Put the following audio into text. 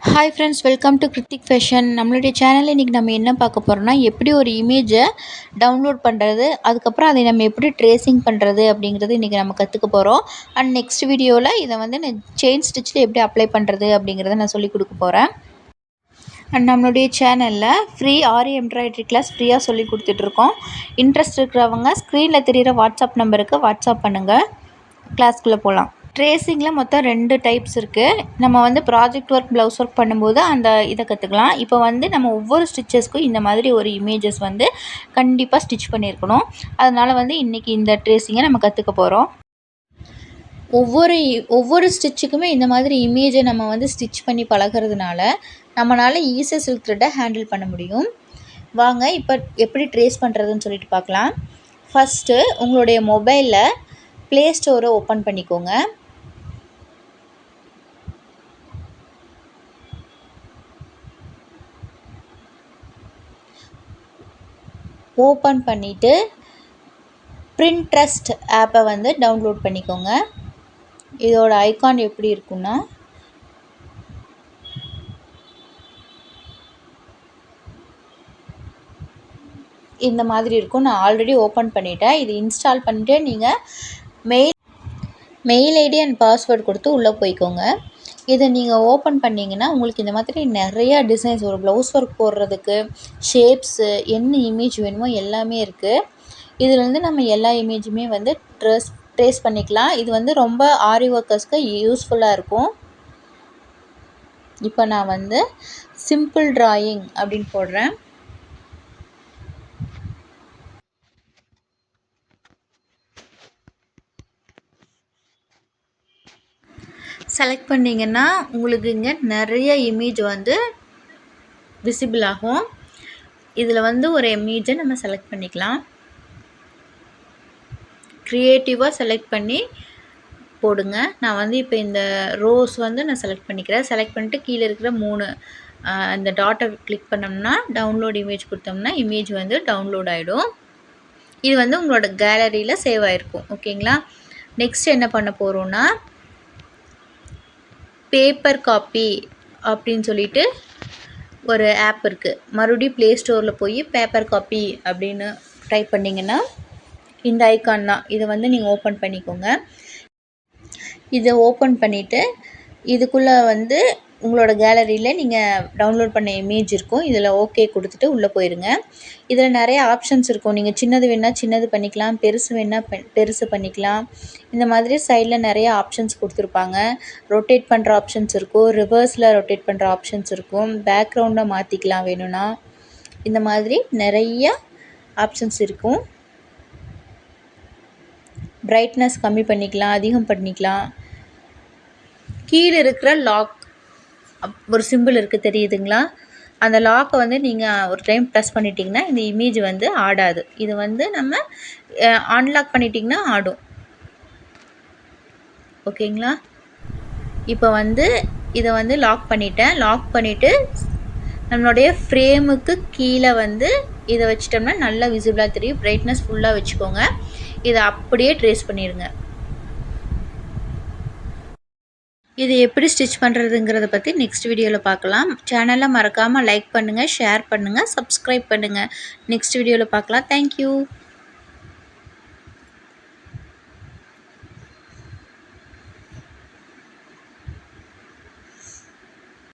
Hi friends, welcome to Hrithik fashion. நம்மளுடைய சேனலில் இன்றைக்கி நம்ம என்ன பார்க்க போகிறோம்னா, எப்படி ஒரு இமேஜை டவுன்லோட் பண்ணுறது, அதுக்கப்புறம் அதை நம்ம எப்படி ட்ரேசிங் பண்ணுறது அப்படிங்கிறது இன்றைக்கி நம்ம கற்றுக்க போகிறோம். அண்ட் நெக்ஸ்ட் வீடியோவில் இதை வந்து நான் செயின் ஸ்டிச்சில் எப்படி அப்ளை பண்ணுறது அப்படிங்கிறத நான் சொல்லிக் கொடுக்க போகிறேன். அண்ட் நம்மளுடைய சேனலில் ஃப்ரீ ஆரி எம்ப்ராய்டரி கிளாஸ் ஃப்ரீயாக சொல்லி கொடுத்துட்ருக்கோம். இன்ட்ரெஸ்ட் இருக்கிறவங்க ஸ்க்ரீனில் தெரிகிற வாட்ஸ்அப் நம்பருக்கு வாட்ஸ்அப் பண்ணுங்கள். கிளாஸ்க்குள்ளே போகலாம். ட்ரேசிங்கில் மொத்தம் 2 டைப்ஸ் இருக்குது. நம்ம வந்து ப்ராஜெக்ட் ஒர்க், ப்ளவுஸ் ஒர்க் பண்ணும்போது அந்த இதை கற்றுக்கலாம். இப்போ வந்து நம்ம ஒவ்வொரு ஸ்டிச்சஸ்க்கும் இந்த மாதிரி ஒரு இமேஜஸ் வந்து கண்டிப்பாக ஸ்டிச் பண்ணியிருக்கணும். அதனால் வந்து இன்றைக்கி இந்த ட்ரேசிங்கை நம்ம கற்றுக்க போகிறோம். ஒவ்வொரு ஸ்டிச்சுக்குமே இந்த மாதிரி இமேஜை நம்ம வந்து ஸ்டிச் பண்ணி பழகிறதுனால நம்மளால் ஈஸியாக சில்க் த்ரெட்டை ஹேண்டில் பண்ண முடியும். வாங்க இப்போ எப்படி ட்ரேஸ் பண்ணுறதுன்னு சொல்லிட்டு பார்க்கலாம். ஃபஸ்ட்டு உங்களுடைய மொபைலில் ப்ளே ஸ்டோரை ஓப்பன் பண்ணிக்கோங்க. ஓப்பன் பண்ணிவிட்டு பிரிண்ட்ரெஸ்ட் ஆப்பை வந்து டவுன்லோட் பண்ணிக்கோங்க. இதோட ஐகான் எப்படி இருக்குன்னா, இந்த மாதிரி இருக்கும். நான் ஆல்ரெடி ஓப்பன் பண்ணிட்டேன். இது இன்ஸ்டால் பண்ணிவிட்டு நீங்கள் மெயில் ஐடி அண்ட் பாஸ்வேர்டு கொடுத்து உள்ளே போய்க்கோங்க. இதை நீங்கள் ஓப்பன் பண்ணிங்கன்னா உங்களுக்கு இந்த மாதிரி நிறையா டிசைன்ஸ், ஒரு ப்ளவுஸ் ஒர்க் போடுறதுக்கு ஷேப்ஸு, என்ன இமேஜ் வேணுமோ எல்லாமே இருக்குது. இதிலேருந்து நம்ம எல்லா இமேஜுமே வந்து ட்ரேஸ் பண்ணிக்கலாம். இது வந்து ரொம்ப ஆரி ஒர்க்கர்ஸ்க்கு யூஸ்ஃபுல்லாக இருக்கும். இப்போ நான் வந்து சிம்பிள் ட்ராயிங் அப்படின்னு போடுறேன். செலக்ட் பண்ணிங்கன்னா உங்களுக்கு இங்கே நிறைய இமேஜ் வந்து விசிபிள் ஆகும். இதில் வந்து ஒரு இமேஜை நம்ம செலக்ட் பண்ணிக்கலாம். க்ரியேட்டிவாக செலக்ட் பண்ணி போடுங்க. நான் வந்து இப்போ இந்த ரோஸ் வந்து நான் செலக்ட் பண்ணிக்கிறேன். செலக்ட் பண்ணிட்டு கீழே இருக்கிற 3 இந்த டாட்டை கிளிக் பண்ணோம்னா டவுன்லோட் இமேஜ் கொடுத்தோம்னா இமேஜ் வந்து டவுன்லோட் ஆகிடும். இது வந்து உங்களோட கேலரியில் சேவ் ஆகிருக்கும். ஓகேங்களா? நெக்ஸ்ட் என்ன பண்ண போகிறோன்னா, பேப்பர் காப்பி அப்படின்னு சொல்லிட்டு ஒரு ஆப் இருக்குது. மறுபடியும் ப்ளே ஸ்டோரில் போய் பேப்பர் காப்பி அப்படின்னு டைப் பண்ணிங்கன்னா இந்த ஐக்கான் தான். இதை வந்து நீங்கள் ஓப்பன் பண்ணிக்கோங்க. இதை ஓப்பன் பண்ணிவிட்டு இதுக்குள்ளே வந்து உங்களோட கேலரியில் நீங்கள் டவுன்லோட் பண்ண இமேஜ் இருக்கும். இதில் ஓகே கொடுத்துட்டு உள்ளே போயிருங்க. இதில் நிறைய ஆப்ஷன்ஸ் இருக்கும். நீங்கள் சின்னது வேணால் சின்னது பண்ணிக்கலாம், பெருசு வேணால் பெருசு பண்ணிக்கலாம். இந்த மாதிரி சைடில் நிறைய ஆப்ஷன்ஸ் கொடுத்துருப்பாங்க. ரொட்டேட் பண்ணுற ஆப்ஷன்ஸ் இருக்கும், ரிவர்ஸில் ரொட்டேட் பண்ணுற ஆப்ஷன்ஸ் இருக்கும், பேக்ரவுண்டை மாற்றிக்கலாம் வேணும்னா. இந்த மாதிரி நிறைய ஆப்ஷன்ஸ் இருக்கும். பிரைட்னஸ் கம்மி பண்ணிக்கலாம், அதிகம் பண்ணிக்கலாம். கீழே இருக்கிற லாக் ஒரு சிம்பிள் இருக்குது, தெரியுதுங்களா? அந்த லாக்கை வந்து நீங்கள் ஒரு டைம் ப்ரெஸ் பண்ணிட்டீங்கன்னா இந்த இமேஜ் வந்து ஆடாது. இது வந்து நம்ம அன்லாக் பண்ணிட்டிங்கன்னா ஆடும். ஓகேங்களா? இப்போ வந்து இதை வந்து லாக் பண்ணிட்டேன். லாக் பண்ணிவிட்டு நம்மளுடைய ஃப்ரேமுக்கு கீழே வந்து இதை வச்சிட்டோம்னா நல்லா விசிபிளாக தெரியும். பிரைட்னஸ் ஃபுல்லாக வச்சுக்கோங்க. இதை அப்படியே ட்ரேஸ் பண்ணிடுங்க. இது எப்படி ஸ்டிச் பண்ணுறதுங்கிறத பற்றி நெக்ஸ்ட் வீடியோவில் பார்க்கலாம். சேனலை மறக்காமல் லைக் பண்ணுங்கள், ஷேர் பண்ணுங்கள், சப்ஸ்கிரைப் பண்ணுங்கள். நெக்ஸ்ட் வீடியோவில் பார்க்கலாம். தேங்க்யூ.